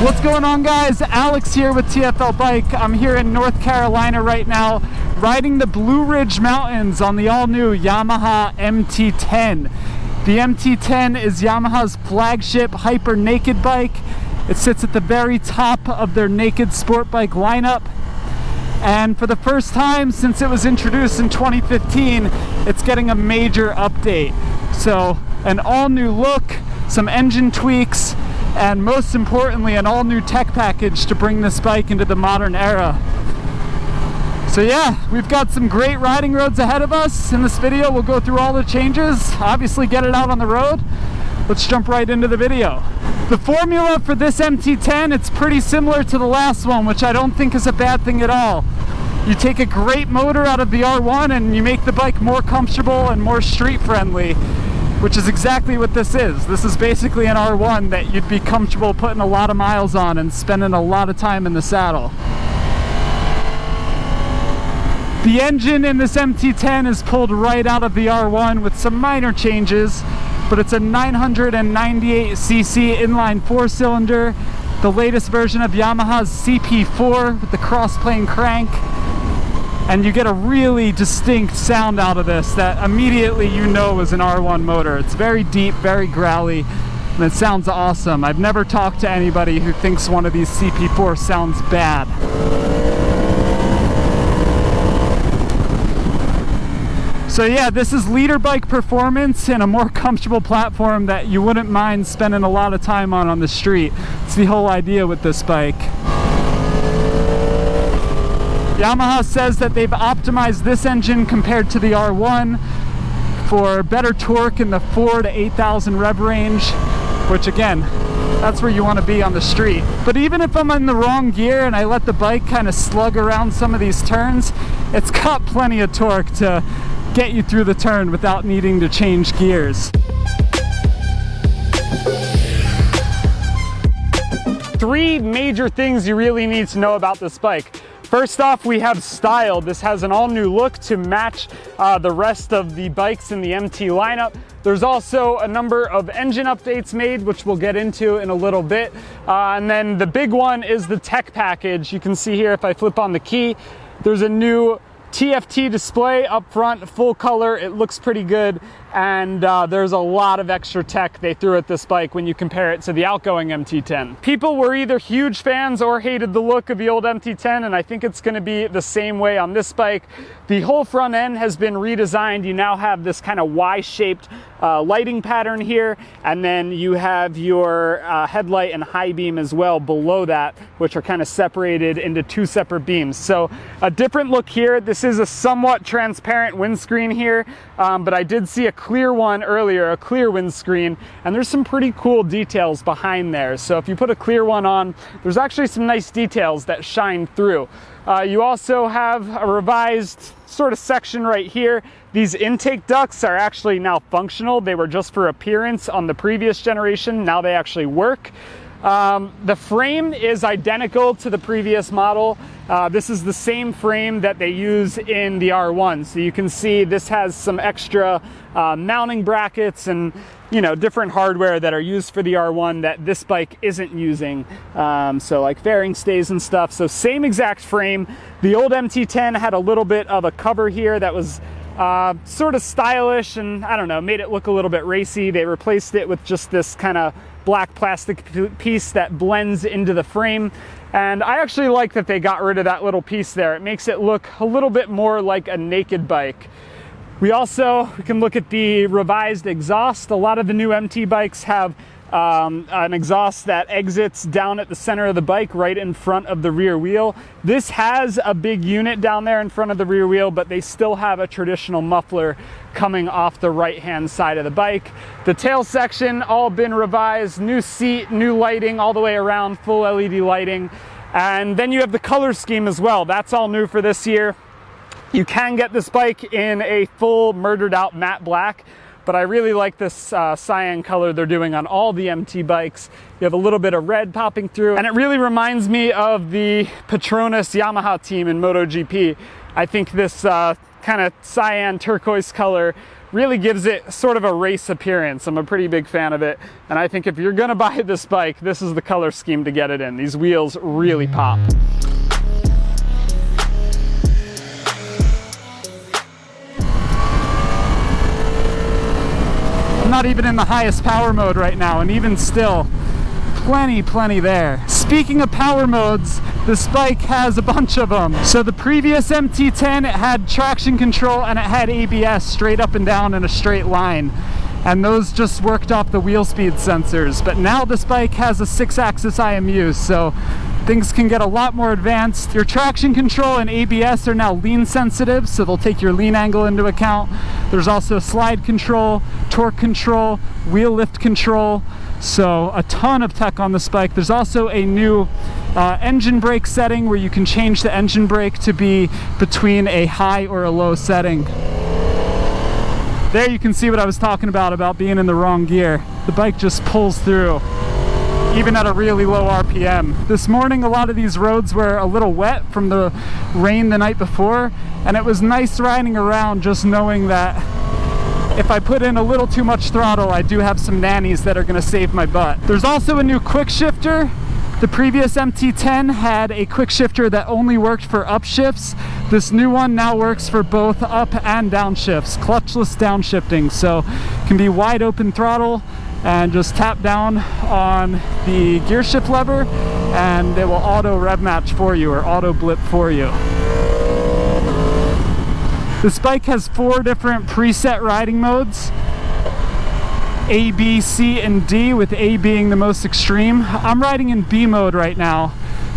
What's going on, guys? Alex here with TFL Bike. I'm here in North Carolina right now, riding the Blue Ridge Mountains on the all-new Yamaha MT-10. The MT-10 is Yamaha's flagship hyper naked bike. It sits at the very top of their naked sport bike lineup. And for the first time since it was introduced in 2015, it's getting a major update. So an all-new look, some engine tweaks, and most importantly, an all-new tech package to bring this bike into the modern era. So yeah, we've got some great riding roads ahead of us. In this video, we'll go through all the changes, obviously get it out on the road. Let's jump right into the video. The formula for this MT-10, it's pretty similar to the last one, which I don't think is a bad thing at all. You take a great motor out of the R1 and you make the bike more comfortable and more street friendly, which is exactly what this is. This is basically an R1 that you'd be comfortable putting a lot of miles on and spending a lot of time in the saddle. The engine in this MT-10 is pulled right out of the R1 with some minor changes, but it's a 998cc inline 4-cylinder, the latest version of Yamaha's CP4 with the cross-plane crank. And you get a really distinct sound out of this that immediately you know is an R1 motor. It's very deep, very growly, and it sounds awesome. I've never talked to anybody who thinks one of these CP4 sounds bad. So yeah, this is leader bike performance and a more comfortable platform that you wouldn't mind spending a lot of time on the street. It's the whole idea with this bike. Yamaha says that they've optimized this engine compared to the R1 for better torque in the 4,000 to 8,000 rev range, which again, that's where you want to be on the street. But even if I'm in the wrong gear and I let the bike kind of slug around some of these turns, it's got plenty of torque to get you through the turn without needing to change gears. Three major things you really need to know about this bike. First off, we have style. This has an all-new look to match the rest of the bikes in the MT lineup. There's also a number of engine updates made, which we'll get into in a little bit. And then the big one is the tech package. You can see here if I flip on the key, there's a new TFT display up front, full color. It looks pretty good, and there's a lot of extra tech they threw at this bike when you compare it to the outgoing MT-10. People were either huge fans or hated the look of the old MT-10, and I think it's going to be the same way on this bike. The whole front end has been redesigned. You now have this kind of Y-shaped lighting pattern here, and then you have your headlight and high beam as well below that, which are kind of separated into two separate beams. So a different look here. This is a somewhat transparent windscreen here, but I did see a clear one earlier, a clear windscreen, and there's some pretty cool details behind there. So if you put a clear one on, there's actually some nice details that shine through. You also have a revised sort of section right here. These intake ducts are actually now functional. They were just for appearance on the previous generation. Now they actually work. The frame is identical to the previous model. This is the same frame that they use in the R1. So you can see this has some extra mounting brackets and different hardware that are used for the R1 that this bike isn't using. So like fairing stays and stuff. So same exact frame. The old MT-10 had a little bit of a cover here that was sort of stylish and I don't know, made it look a little bit racy. They replaced it with just this kind of black plastic piece that blends into the frame. And I actually like that they got rid of that little piece there. It makes it look a little bit more like a naked bike. We can look at the revised exhaust. A lot of the new MT bikes have an exhaust that exits down at the center of the bike right in front of the rear wheel. This has a big unit down there in front of the rear wheel, but they still have a traditional muffler coming off the right hand side of the bike. The tail section all been revised, new seat, new lighting all the way around, full LED lighting. And then you have the color scheme as well. That's all new for this year. You can get this bike in a full murdered out matte black, but I really like this cyan color they're doing on all the MT bikes. You have a little bit of red popping through, and it really reminds me of the Petronas Yamaha team in MotoGP. I think this kind of cyan turquoise color really gives it sort of a race appearance. I'm a pretty big fan of it, and I think if you're gonna buy this bike, this is the color scheme to get it in. These wheels really pop. I'm not even in the highest power mode right now, and even still, plenty there. Speaking of power modes, this bike has a bunch of them. So the previous MT-10, it had traction control and it had ABS straight up and down in a straight line. And those just worked off the wheel speed sensors. But now this bike has a 6-axis IMU, so things can get a lot more advanced. Your traction control and ABS are now lean sensitive, so they'll take your lean angle into account. There's also slide control, torque control, wheel lift control. So a ton of tech on this bike. There's also a new engine brake setting where you can change the engine brake to be between a high or a low setting. There you can see what I was talking about being in the wrong gear. The bike just pulls through, even at a really low RPM. This morning, a lot of these roads were a little wet from the rain the night before, and it was nice riding around just knowing that if I put in a little too much throttle, I do have some nannies that are gonna save my butt. There's also a new quick shifter. The previous MT-10 had a quick shifter that only worked for upshifts. This new one now works for both up and downshifts, clutchless downshifting. So it can be wide open throttle and just tap down on the gear shift lever and it will auto rev match for you or auto blip for you. This bike has 4 different preset riding modes. A, B, C, and D, with A being the most extreme. I'm riding in B mode right now,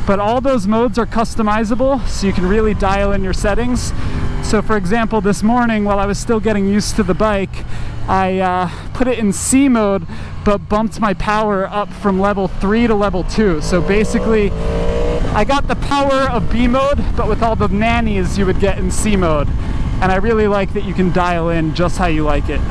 but all those modes are customizable, so you can really dial in your settings. So for example, this morning while I was still getting used to the bike, I put it in C mode, but bumped my power up from level 3 to level 2. So basically, I got the power of B mode, but with all the nannies you would get in C mode. And I really like that you can dial in just how you like it.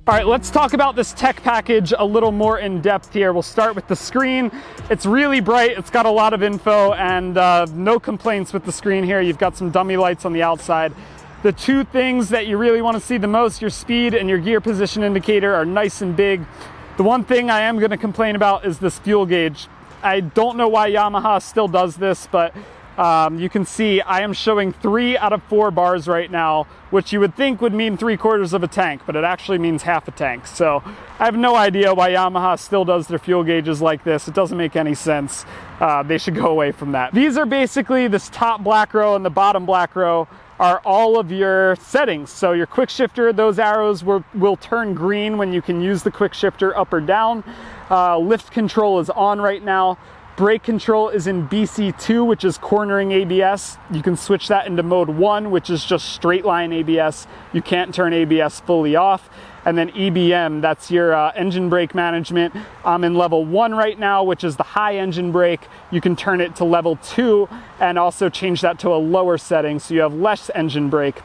All right, let's talk about this tech package a little more in depth here. We'll start with the screen. It's really bright, it's got a lot of info, and no complaints with the screen here. You've got some dummy lights on the outside. The 2 things that you really want to see the most, your speed and your gear position indicator, are nice and big. The one thing I am going to complain about is this fuel gauge. I don't know why Yamaha still does this, but you can see I am showing 3 out of 4 bars right now, which you would think would mean 3/4 of a tank, but it actually means half a tank. So I have no idea why Yamaha still does their fuel gauges like this. It doesn't make any sense. They should go away from that. These are basically, this top black row and the bottom black row are all of your settings. So your quick shifter, those arrows will turn green when you can use the quick shifter up or down. Lift control is on right now. Brake control is in BC2, which is cornering ABS. You can switch that into mode 1, which is just straight line ABS. You can't turn ABS fully off. And then EBM, that's your engine brake management. I'm in level 1 right now, which is the high engine brake. You can turn it to level 2 and also change that to a lower setting so you have less engine brake.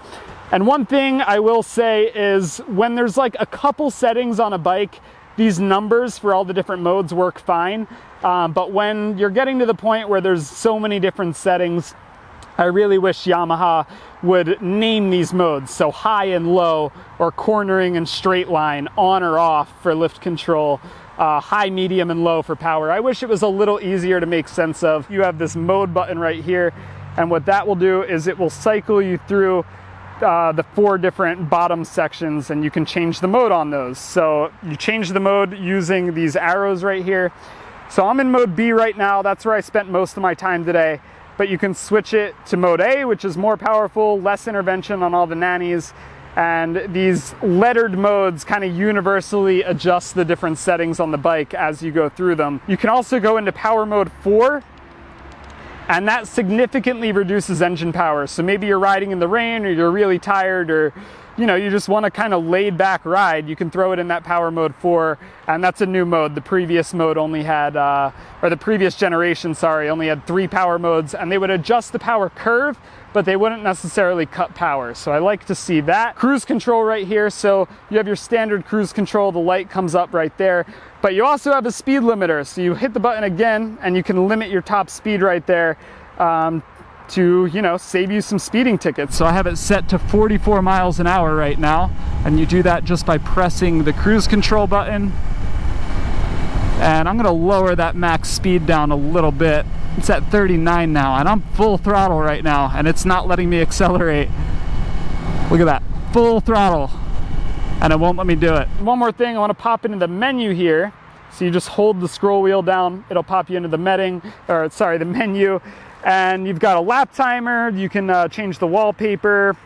And one thing I will say is when there's like a couple settings on a bike, these numbers for all the different modes work fine. But when you're getting to the point where there's so many different settings, I really wish Yamaha would name these modes. So high and low, or cornering and straight line, on or off for lift control, high, medium, and low for power. I wish it was a little easier to make sense of. You have this mode button right here, and what that will do is it will cycle you through the 4 different bottom sections, and you can change the mode on those. So you change the mode using these arrows right here. So I'm in mode B right now. That's where I spent most of my time today. But you can switch it to mode A, which is more powerful, less intervention on all the nannies. And these lettered modes kind of universally adjust the different settings on the bike as you go through them. You can also go into power mode 4, and that significantly reduces engine power. So maybe you're riding in the rain, or you're really tired, or you just want a kind of laid back ride, you can throw it in that power mode 4, and that's a new mode. The previous mode only had, or the previous generation, sorry, only had 3 power modes, and they would adjust the power curve, but they wouldn't necessarily cut power. So I like to see that. Cruise control right here. So you have your standard cruise control, the light comes up right there, but you also have a speed limiter. So you hit the button again and you can limit your top speed right there, to, save you some speeding tickets. So I have it set to 44 miles an hour right now, and you do that just by pressing the cruise control button. And I'm gonna lower that max speed down a little bit. It's at 39 now, and I'm full throttle right now, and it's not letting me accelerate. Look at that, full throttle, and it won't let me do it. One more thing, I wanna pop into the menu here. So you just hold the scroll wheel down, it'll pop you into the the menu. And you've got a lap timer, you can change the wallpaper,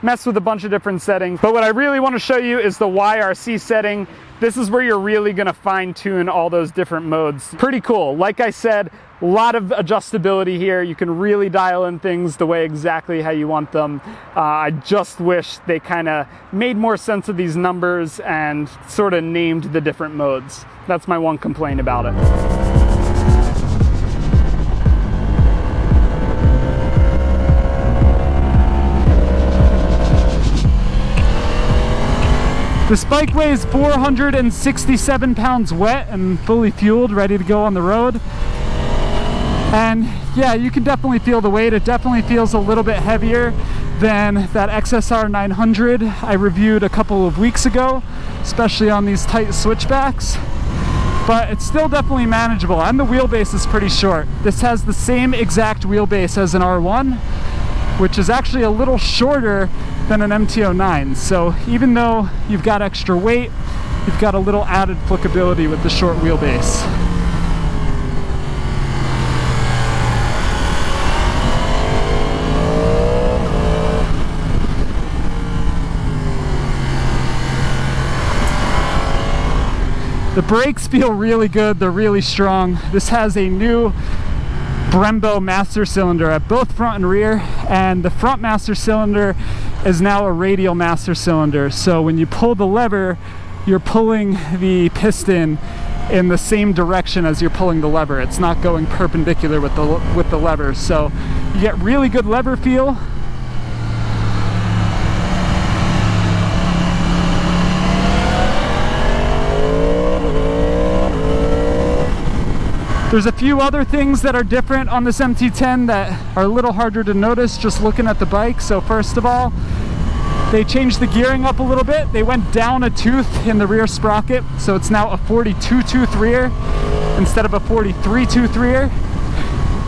mess with a bunch of different settings. But what I really want to show you is the YRC setting. This is where you're really going to fine tune all those different modes. Pretty cool. Like I said, a lot of adjustability here. You can really dial in things the way exactly how you want them. I just wish they kind of made more sense of these numbers and sort of named the different modes. That's my one complaint about it. This bike weighs 467 pounds wet and fully fueled, ready to go on the road. And yeah, you can definitely feel the weight. It definitely feels a little bit heavier than that XSR 900 I reviewed a couple of weeks ago, especially on these tight switchbacks. But it's still definitely manageable, and the wheelbase is pretty short. This has the same exact wheelbase as an R1, which is actually a little shorter than an MT-09. So even though you've got extra weight, you've got a little added flickability with the short wheelbase. The brakes feel really good, they're really strong. This has a new Brembo master cylinder at both front and rear, and the front master cylinder is now a radial master cylinder. So when you pull the lever, you're pulling the piston in the same direction as you're pulling the lever. It's not going perpendicular with the lever. So you get really good lever feel. There's a few other things that are different on this MT-10 that are a little harder to notice just looking at the bike. So first of all, they changed the gearing up a little bit. They went down a tooth in the rear sprocket, so it's now a 42 tooth rear instead of a 43 tooth rear,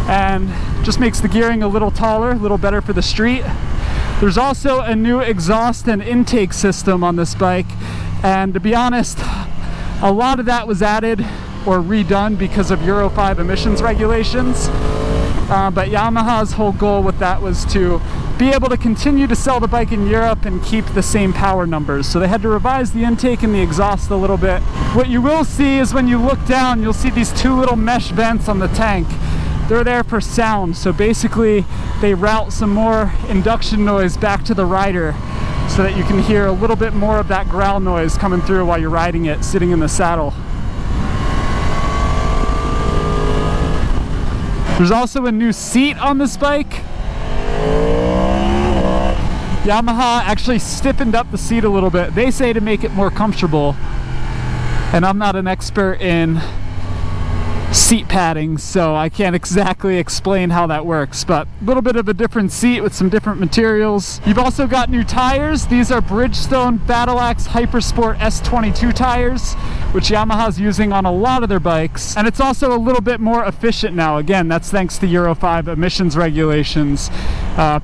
and just makes the gearing a little taller, a little better for the street. There's also a new exhaust and intake system on this bike, and to be honest, a lot of that was added or redone because of Euro 5 emissions regulations. But Yamaha's whole goal with that was to be able to continue to sell the bike in Europe and keep the same power numbers. So they had to revise the intake and the exhaust a little bit. What you will see is when you look down, you'll see these 2 little mesh vents on the tank. They're there for sound. So basically they route some more induction noise back to the rider so that you can hear a little bit more of that growl noise coming through while you're riding it, sitting in the saddle. There's also a new seat on this bike. Yamaha actually stiffened up the seat a little bit. They say to make it more comfortable, and I'm not an expert in seat padding, so I can't exactly explain how that works, but a little bit of a different seat with some different materials. You've also got new tires. These are Bridgestone Battle Axe Hypersport S22 tires, which Yamaha's using on a lot of their bikes, and it's also a little bit more efficient now. Again, that's thanks to Euro 5 emissions regulations.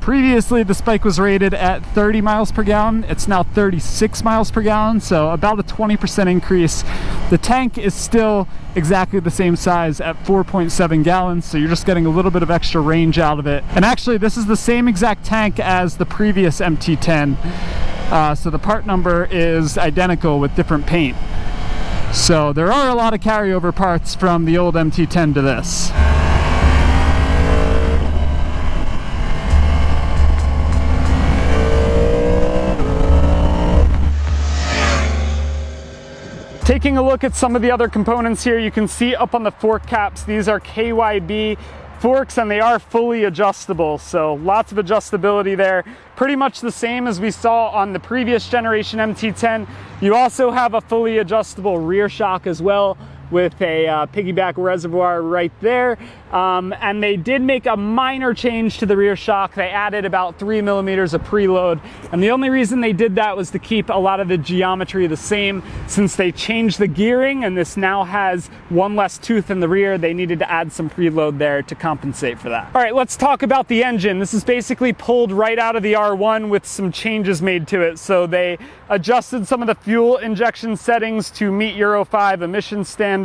Previously this bike was rated at 30 miles per gallon. It's now 36 miles per gallon, so about a 20% increase. The tank is still exactly the same size at 4.7 gallons, so you're just getting a little bit of extra range out of it. And actually this is the same exact tank as the previous MT-10, so the part number is identical with different paint. So there are a lot of carryover parts from the old MT-10 to this. Taking a look at some of the other components here, you can see up on the fork caps, these are KYB forks and they are fully adjustable. So lots of adjustability there. Pretty much the same as we saw on the previous generation MT-10. You also have a fully adjustable rear shock as well, with a piggyback reservoir right there. And they did make a minor change to the rear shock. They added about 3 millimeters of preload. And the only reason they did that was to keep a lot of the geometry the same. Since they changed the gearing and this now has one less tooth in the rear, they needed to add some preload there to compensate for that. All right, let's talk about the engine. This is basically pulled right out of the R1 with some changes made to it. So they adjusted some of the fuel injection settings to meet Euro 5 emission standards.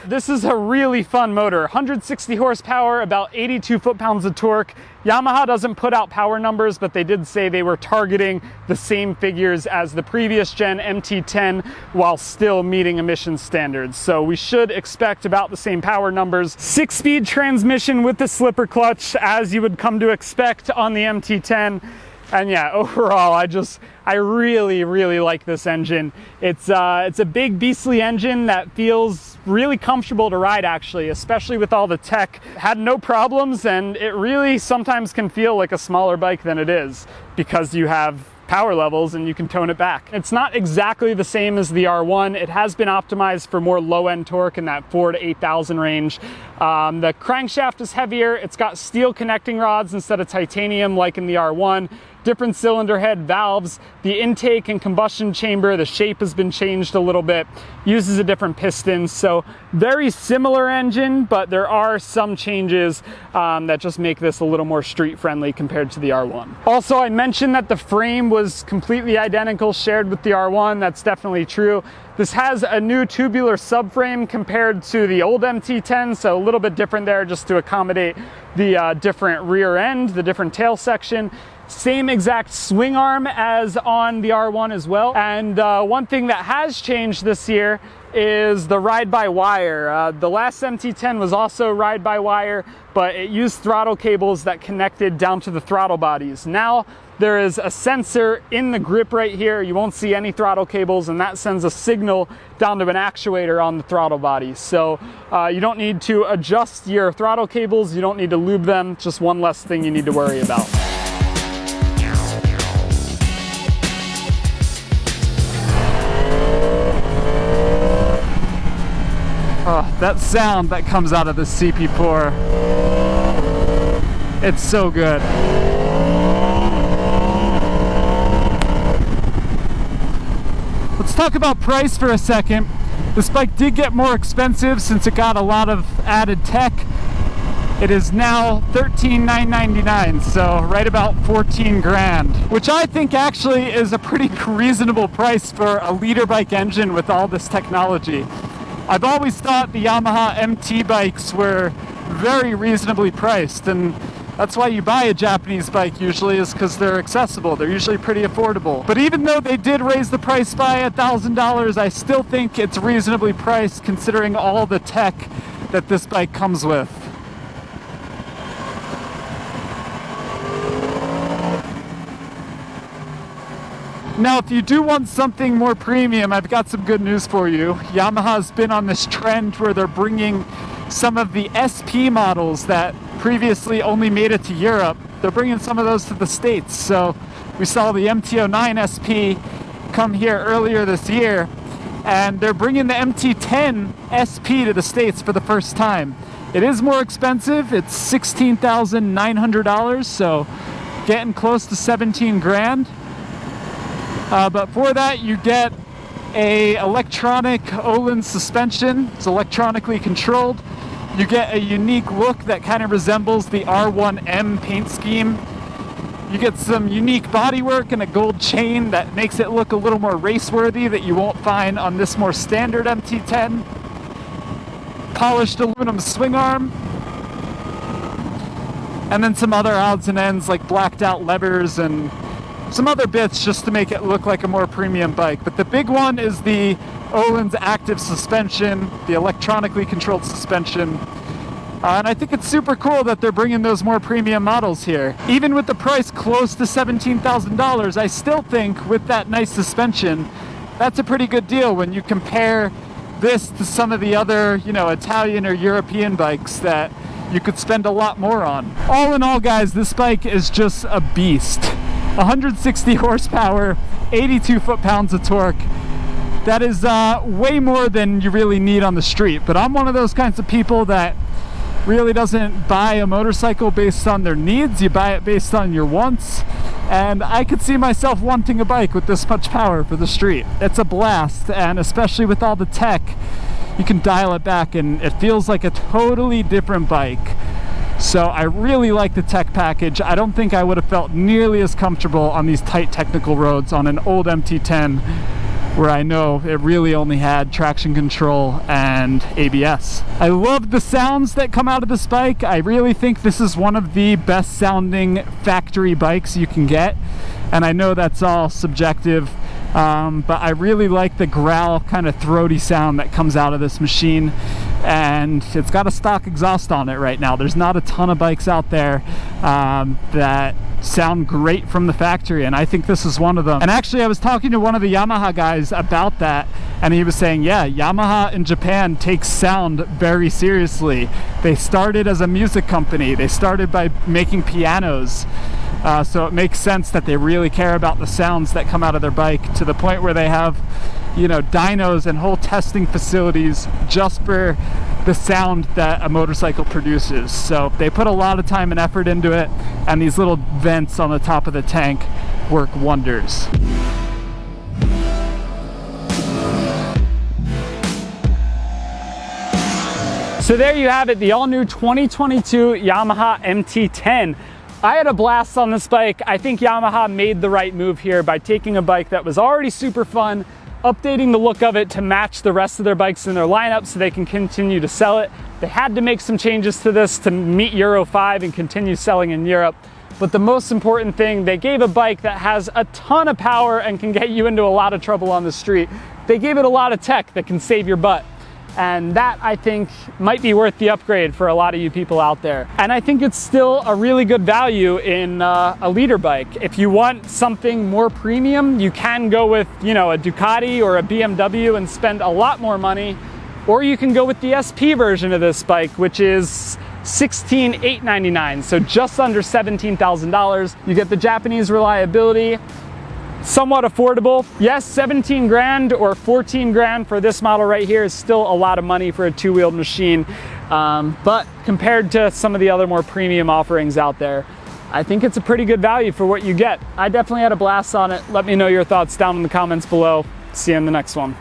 This is a really fun motor. 160 horsepower, about 82 foot-pounds of torque. Yamaha doesn't put out power numbers, but they did say they were targeting the same figures as the previous gen MT-10 while still meeting emission standards. So we should expect about the same power numbers. 6-speed transmission with the slipper clutch, as you would come to expect on the MT-10. And yeah, overall, I really like this engine. It's a big beastly engine that feels really comfortable to ride, actually, especially with all the tech. Had no problems, and it really sometimes can feel like a smaller bike than it is because you have power levels and you can tone it back. It's not exactly the same as the R1. It has been optimized for more low-end torque in that 4,000 to 8,000 range. The crankshaft is heavier. It's got steel connecting rods instead of titanium like in the R1. Different cylinder head valves, the intake and combustion chamber, the shape has been changed a little bit, uses a different piston. So very similar engine, but there are some changes that just make this a little more street friendly compared to the R1. Also, I mentioned that the frame was completely identical, shared with the R1. That's definitely true. This has a new tubular subframe compared to the old MT-10, so a little bit different there just to accommodate the different rear end, the different tail section. Same exact swing arm as on the R1 as well. And one thing that has changed this year is the ride-by-wire. The last MT-10 was also ride-by-wire, but it used throttle cables that connected down to the throttle bodies. Now there is a sensor in the grip right here. You won't see any throttle cables, and that sends a signal down to an actuator on the throttle body. So you don't need to adjust your throttle cables. You don't need to lube them. Just one less thing you need to worry about. Oh, that sound that comes out of the CP4, it's so good. Let's talk about price for a second. This bike did get more expensive since it got a lot of added tech. It is now $13,999, so right about 14 grand, which I think actually is a pretty reasonable price for a liter bike engine with all this technology. I've always thought the Yamaha MT bikes were very reasonably priced, and that's why you buy a Japanese bike usually, is because they're accessible. They're usually pretty affordable. But even though they did raise the price by $1,000, I still think it's reasonably priced considering all the tech that this bike comes with. Now, if you do want something more premium, I've got some good news for you. Yamaha's been on this trend where they're bringing some of the SP models that previously only made it to Europe. They're bringing some of those to the States. So we saw the MT-09 SP come here earlier this year, and they're bringing the MT-10 SP to the States for the first time. It is more expensive. It's $16,900, so getting close to 17 grand. But for that, you get a electronic Öhlins suspension. It's electronically controlled. You get a unique look that kind of resembles the R1M paint scheme. You get some unique bodywork and a gold chain that makes it look a little more race-worthy that you won't find on this more standard MT-10. Polished aluminum swing arm. And then some other odds and ends like blacked out levers and some other bits just to make it look like a more premium bike. But the big one is the Öhlins active suspension, the electronically controlled suspension. And I think it's super cool that they're bringing those more premium models here. Even with the price close to $17,000, I still think with that nice suspension, that's a pretty good deal when you compare this to some of the other, you know, Italian or European bikes that you could spend a lot more on. All in all, guys, this bike is just a beast. 160 horsepower, 82 foot-pounds of torque. That is way more than you really need on the street. But I'm one of those kinds of people that really doesn't buy a motorcycle based on their needs. You buy it based on your wants. And I could see myself wanting a bike with this much power for the street. It's a blast, and especially with all the tech, you can dial it back and it feels like a totally different bike. So I really like the tech package. I don't think I would have felt nearly as comfortable on these tight technical roads on an old MT-10, where I know it really only had traction control and ABS. I love the sounds that come out of this bike. I really think this is one of the best sounding factory bikes you can get. And I know that's all subjective, but I really like the growl kind of throaty sound that comes out of this machine. And it's got a stock exhaust on it right now. There's not a ton of bikes out there that sound great from the factory, and I think this is one of them. And actually, I was talking to one of the Yamaha guys about that, and he was saying, yeah, Yamaha in Japan takes sound very seriously. They started as a music company. They started by making pianos. So it makes sense that they really care about the sounds that come out of their bike, to the point where they have, you know, dynos and whole testing facilities just for the sound that a motorcycle produces. So they put a lot of time and effort into it, and these little vents on the top of the tank work wonders. So there you have it, the all-new 2022 Yamaha MT-10. I had a blast on this bike. I think Yamaha made the right move here by taking a bike that was already super fun, updating the look of it to match the rest of their bikes in their lineup so they can continue to sell it. They had to make some changes to this to meet Euro 5 and continue selling in Europe. But the most important thing, they gave a bike that has a ton of power and can get you into a lot of trouble on the street. They gave it a lot of tech that can save your butt. And that, I think, might be worth the upgrade for a lot of you people out there. And I think it's still a really good value in a leader bike. If you want something more premium, you can go with, you know, a Ducati or a BMW and spend a lot more money. Or you can go with the SP version of this bike, which is $16,899, so just under $17,000. You get the Japanese reliability, somewhat affordable. Yes, 17 grand or 14 grand for this model right here is still a lot of money for a two-wheeled machine. But compared to some of the other more premium offerings out there, I think it's a pretty good value for what you get. I definitely had a blast on it. Let me know your thoughts down in the comments below. See you in the next one.